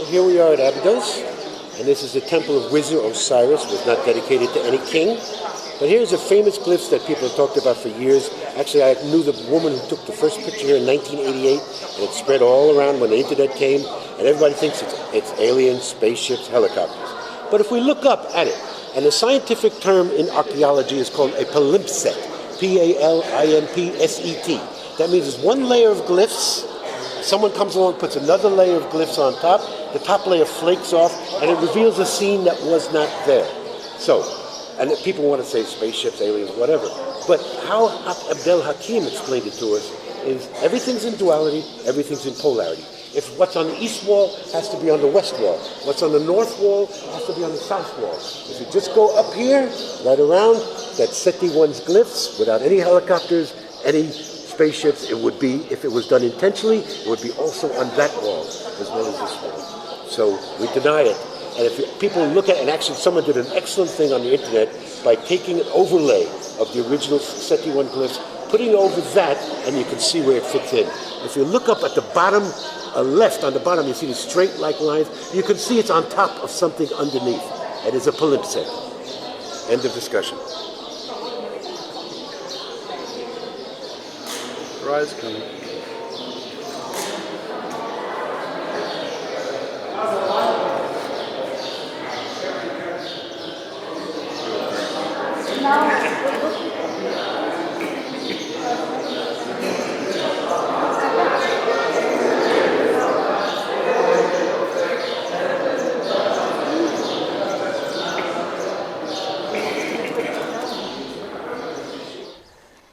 here we are at Abydos, and this is the temple of wizard Osiris. It was not dedicated to any king. But here's a famous glyphs that people have talked about for years. Actually, I knew the woman who took the first picture here in 1988, and it spread all around when the internet came, and everybody thinks it's aliens, spaceships, helicopters. But if we look up at it, and the scientific term in archaeology is called a palimpsest, P-A-L-I-M-P-S-E-T. That means it's one layer of glyphs. Someone comes along, puts another layer of glyphs on top. The top layer flakes off, and it reveals a scene that was not there. So, and people want to say spaceships, aliens, whatever. But how Abdel Hakim explained it to us is everything's in duality, everything's in polarity. If what's on the east wall has to be on the west wall, what's on the north wall has to be on the south wall. If you just go up here, right around, that Seti I's glyphs, without any helicopters, any spaceships, it would be, if it was done intentionally, it would be also on that wall as well as this wall. So we deny it. And if people look at, and actually someone did an excellent thing on the internet by taking an overlay of the original Seti I glyphs, putting over that, and you can see where it fits in. If you look up at the bottom left, on the bottom, you see these straight-like lines. You can see it's on top of something underneath. It is a palimpsest. End of discussion. Rise coming.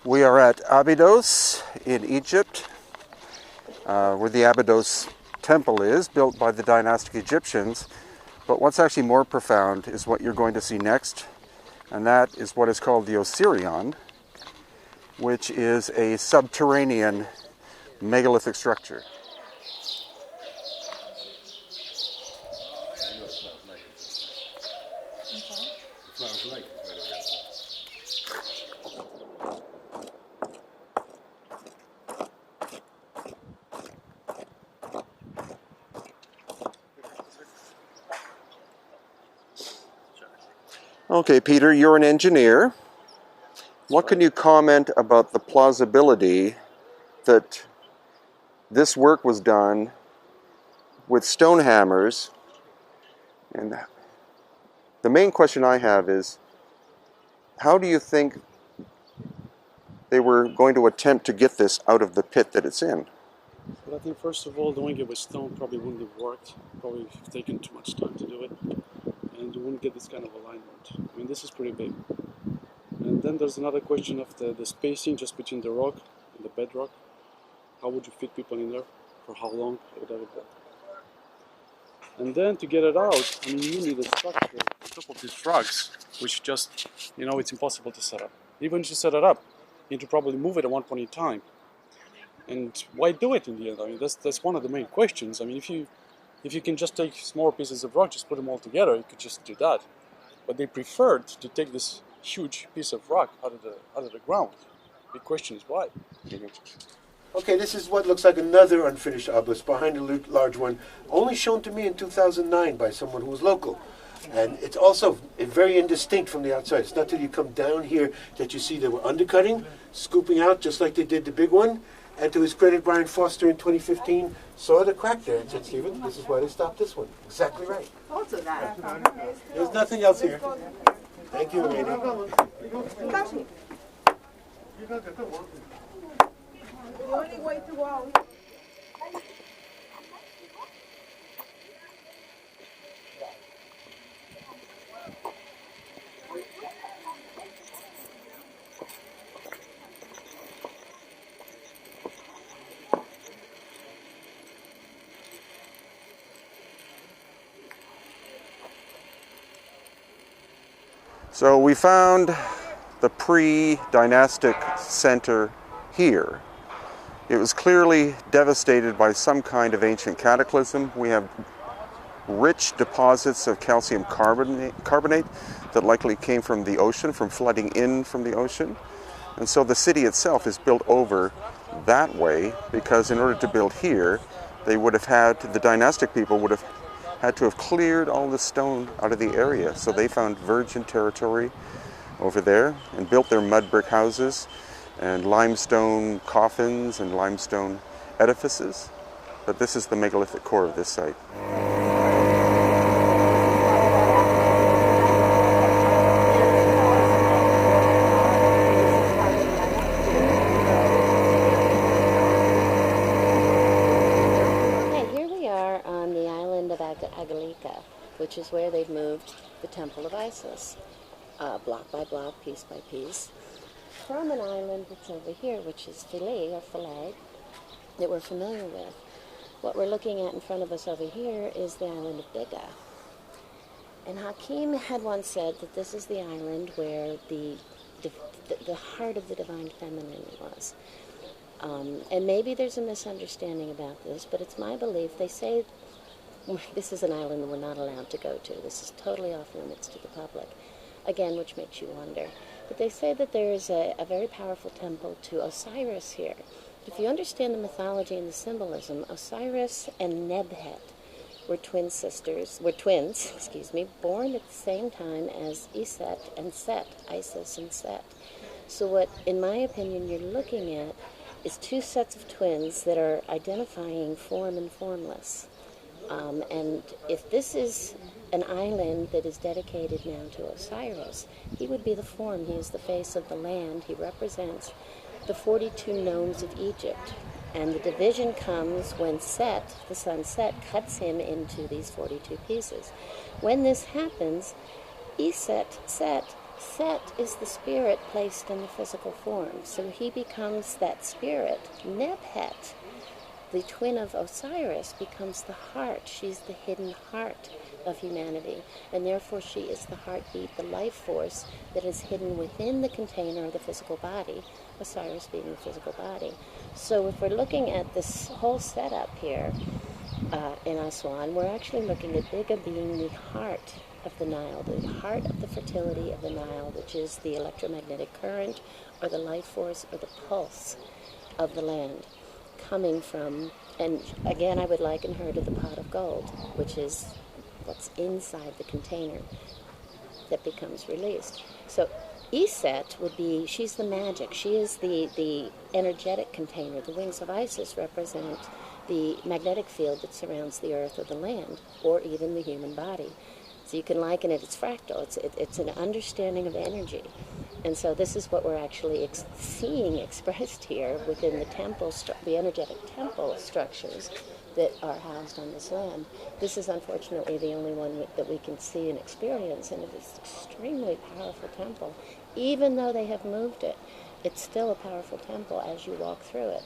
We are at Abydos in Egypt, where the Abydos Temple is, built by the dynastic Egyptians. But what's actually more profound is what you're going to see next, and that is what is called the Osirion, which is a subterranean megalithic structure. Okay, Peter, you're an engineer. What can you comment about the plausibility that this work was done with stone hammers? And the main question I have is, how do you think they were going to attempt to get this out of the pit that it's in? But I think first of all, doing it with stone probably wouldn't have worked. Probably taken too much time to do it. And you wouldn't get this kind of alignment. I mean, this is pretty big. And then there's another question of the spacing just between the rock and the bedrock. How would you fit people in there? For how long would that work? And then to get it out, I mean, you need a structure on top of these rocks, which just, it's impossible to set up. Even if you set it up, you need to probably move it at one point in time. And why do it in the end? I mean, that's one of the main questions. I mean, if you can just take small pieces of rock, just put them all together, you could just do that. But they preferred to take this huge piece of rock out of the ground. The question is why. Okay, this is what looks like another unfinished obelisk behind a large one, only shown to me in 2009 by someone who was local. And it's also very indistinct from the outside. It's not till you come down here that you see they were undercutting, scooping out just like they did the big one. And to his credit, Brian Foster in 2015 saw the crack there and said, Stephen, this is why they stopped this one. Exactly right. Also that. There's nothing else here. Thank you, Randy. The only way to go. So we found the pre-dynastic center here. It was clearly devastated by some kind of ancient cataclysm. We have rich deposits of calcium carbonate that likely came from the ocean, from flooding in from the ocean. And so the city itself is built over that way because in order to build here, they would have had, the dynastic people would have had to have cleared all the stone out of the area. So they found virgin territory over there and built their mud brick houses and limestone coffins and limestone edifices. But this is the megalithic core of this site. Which is where they've moved the Temple of Isis, block by block, piece by piece, from an island that's over here, which is Philae, that we're familiar with. What we're looking at in front of us over here is the island of Biga. And Hakim had once said that this is the island where the heart of the divine feminine was. And maybe there's a misunderstanding about this, but it's my belief. They say this is an island that we're not allowed to go to. This is totally off limits to the public. Again, which makes you wonder. But they say that there is a very powerful temple to Osiris here. If you understand the mythology and the symbolism, Osiris and Nebhet were twins, born at the same time as Iset and Set, Isis and Set. So what, in my opinion, you're looking at is two sets of twins that are identifying form and formless. And if this is an island that is dedicated now to Osiris, he would be the form. He is the face of the land. He represents the 42 nomes of Egypt. And the division comes when Set, the sun Set, cuts him into these 42 pieces. When this happens, Set is the spirit placed in the physical form. So he becomes that spirit. Nebhet, the twin of Osiris, becomes the heart. She's the hidden heart of humanity, and therefore she is the heartbeat, the life force that is hidden within the container of the physical body, Osiris being the physical body. So if we're looking at this whole setup here in Aswan, we're actually looking at Biga being the heart of the Nile, the heart of the fertility of the Nile, which is the electromagnetic current or the life force or the pulse of the land, coming from, and again I would liken her to the pot of gold, which is what's inside the container that becomes released. So Iset would be, she's the magic, she is the energetic container. The wings of Isis represent the magnetic field that surrounds the earth or the land, or even the human body. So you can liken it, it's fractal, it's an understanding of energy. And so this is what we're actually seeing expressed here within the temple, the energetic temple structures that are housed on this land. This is unfortunately the only one that we can see and experience, and it is an extremely powerful temple. Even though they have moved it, it's still a powerful temple as you walk through it.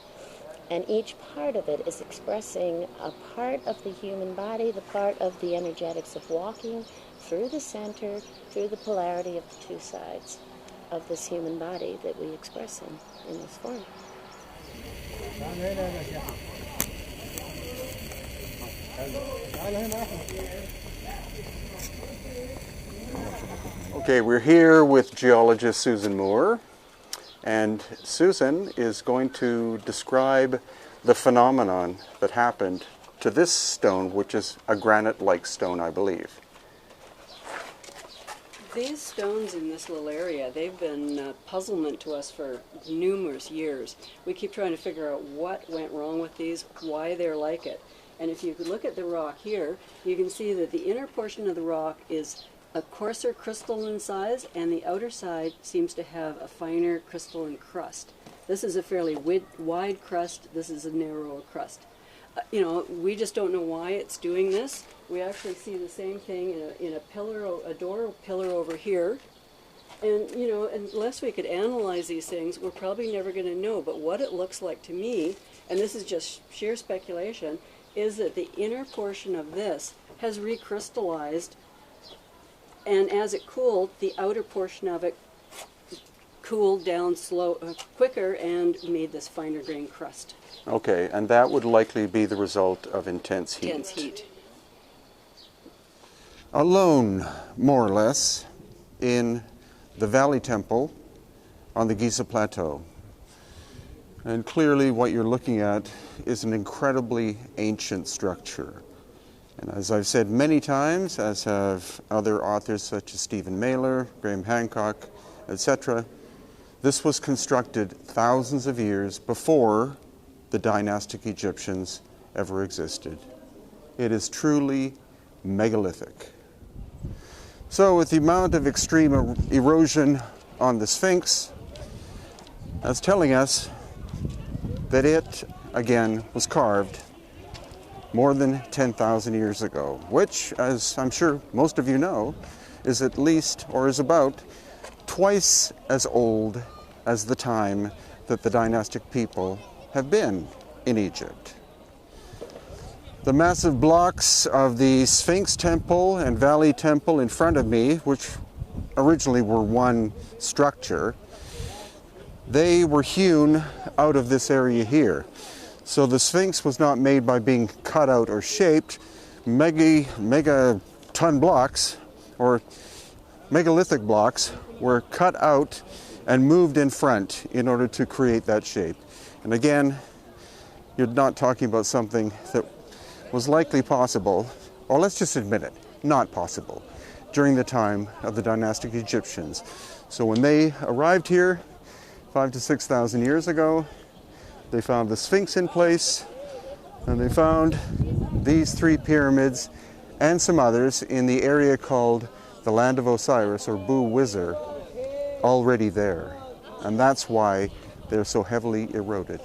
And each part of it is expressing a part of the human body, the part of the energetics of walking through the center, through the polarity of the two sides of this human body that we express in this form. Okay, we're here with geologist Susan Moore, and Susan is going to describe the phenomenon that happened to this stone, which is a granite-like stone, I believe. These stones in this little area, they've been puzzlement to us for numerous years. We keep trying to figure out what went wrong with these, why they're like it. And if you look at the rock here, you can see that the inner portion of the rock is a coarser crystalline size, and the outer side seems to have a finer crystalline crust. This is a fairly wide crust. This is a narrower crust. We just don't know why it's doing this. We actually see the same thing in a pillar, a door pillar over here. And, unless we could analyze these things, we're probably never going to know. But what it looks like to me, and this is just sheer speculation, is that the inner portion of this has recrystallized, and as it cooled, the outer portion of it cooled down quicker and made this finer grain crust. Okay, and that would likely be the result of intense heat. Intense heat. Alone, more or less, in the Valley Temple on the Giza Plateau. And clearly what you're looking at is an incredibly ancient structure. And as I've said many times, as have other authors such as Stephen Mailer, Graham Hancock, etc., this was constructed thousands of years before the dynastic Egyptians ever existed. It is truly megalithic. So with the amount of extreme erosion on the Sphinx, that's telling us that it, again, was carved more than 10,000 years ago, which, as I'm sure most of you know, is at least, or is about, twice as old as the time that the dynastic people have been in Egypt. The massive blocks of the Sphinx Temple and Valley Temple in front of me, which originally were one structure, they were hewn out of this area here. So the Sphinx was not made by being cut out or shaped. Megaton blocks, or megalithic blocks, were cut out and moved in front in order to create that shape. And again, you're not talking about something that was likely possible, or let's just admit it, not possible, during the time of the dynastic Egyptians. So when they arrived here 5,000 to 6,000 years ago, they found the Sphinx in place, and they found these three pyramids and some others in the area called the Land of Osiris, or Bu Wizir, already there. And that's why they're so heavily eroded.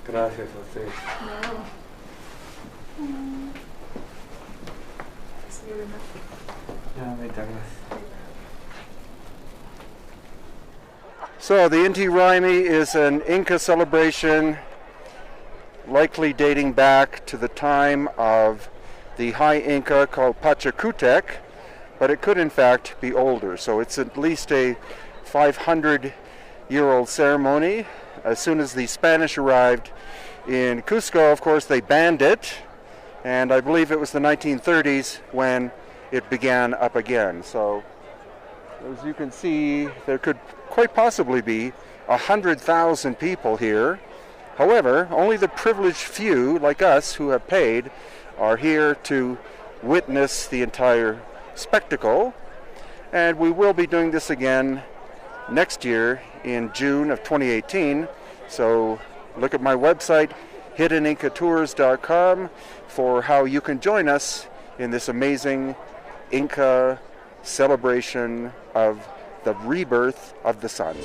Gracias a usted. So the Inti Raymi is an Inca celebration likely dating back to the time of the High Inca called Pachacutec, but it could in fact be older. So it's at least a 500-year-old ceremony. As soon as the Spanish arrived in Cusco, of course, they banned it, and I believe it was the 1930s when it began up again. So as you can see, there could quite possibly be 100,000 people here. However, only the privileged few, like us, who have paid, are here to witness the entire spectacle. And we will be doing this again next year in June of 2018. So look at my website, hiddenincatours.com, for how you can join us in this amazing Inca celebration of the rebirth of the sun.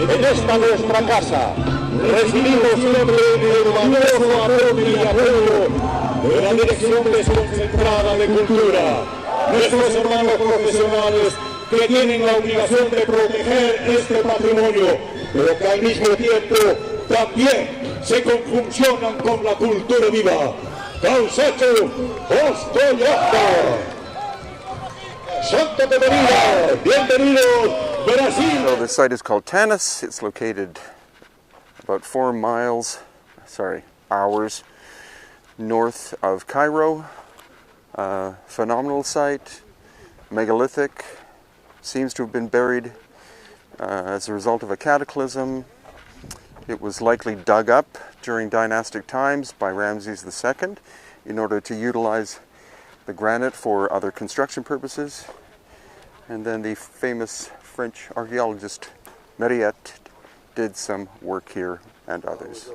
En esta nuestra casa recibimos el valioso aporte y apoyo de la Dirección Desconcentrada de Cultura, nuestros hermanos profesionales que tienen la obligación de proteger este patrimonio, pero que al mismo tiempo también se conjuncionan con la cultura viva. Causacho, Ostoyacta. Santa Catarina, bienvenidos, Brasil. So the site is called Tanis. It's located about 4 miles hours north of Cairo. Phenomenal site, megalithic, seems to have been buried as a result of a cataclysm. It was likely dug up during dynastic times by Ramses II in order to utilize the granite for other construction purposes. And then the famous French archaeologist Mariette did some work here, and others.